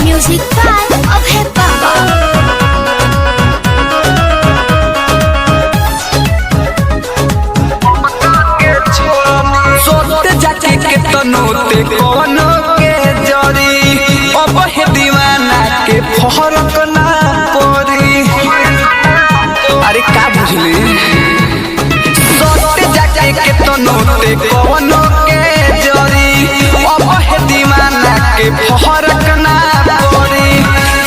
Music by Abhay Baba। सोते जाके के तनोते कोनो के जरी अब हे दीवाना के फरक ना पड़ी। अरे का बुझली सोते जाके के तनोते कोनो के जरी अब हे दीवाना के फरक ना पड़ी।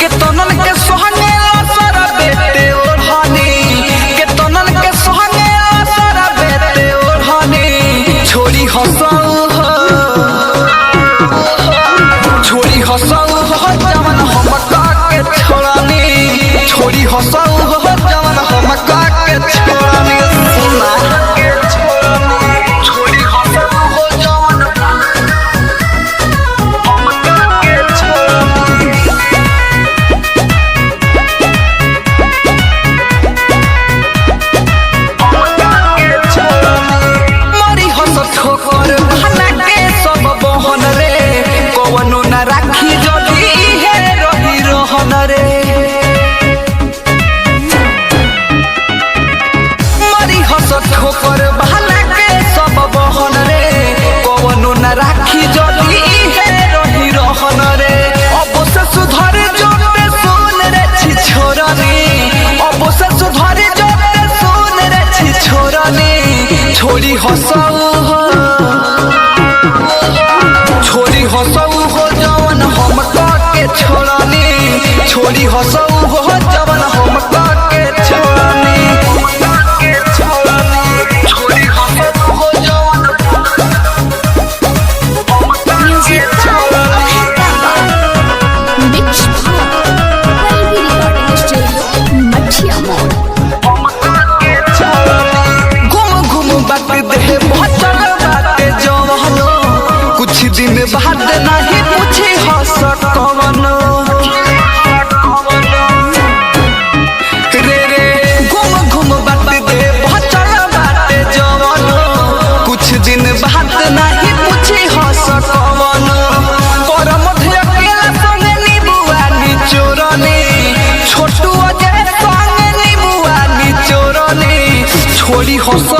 के तनल के सोहने असर बेटे ओढ़नी के तनल के सोहने असर बेटे ओढ़नी छोरी हंसऊ हो जवन हम के छोड़नी छोरी हंसऊ हो जवन हम के छोड़नी सुना के छोड़नी छोरी हंसऊ हो जवन हम के छोड़नी मरी हंस ठोकर भला के सब बहन रे कवनो न राखी जदी हे रही रहन रे। मरी हंस ठोकर भला के सब बहन रे कवनो न राखी जदी हे रही रहन रे। अब से सुधर जोते सुन रे छी छोरनी अब से सुधर जोते सुन रे छी छोरनी छोरी हंसऊ हो छोरी हंसऊ हो जवन हम के छोड़नी छोरी हंसऊ हो जवन हम के छोड़नी छोरी हंसऊ हो जवन Music by Abhay Baba। Mix by Palvi Recording Studio, Madhya Mall। घूम घूम बात दे भचल बाते जवनो कुछ दिन बाद नहीं पूछी हंस कवनो रे रे घूम घूम बात दे भचल बाते जवनो कुछ दिन बाद नहीं पूछी हंस कवनो पर मध्य अकेला संगे नीबुआ निचोरनी छोटू अजय संगे नीबुआ निचोरनी छोरी हंस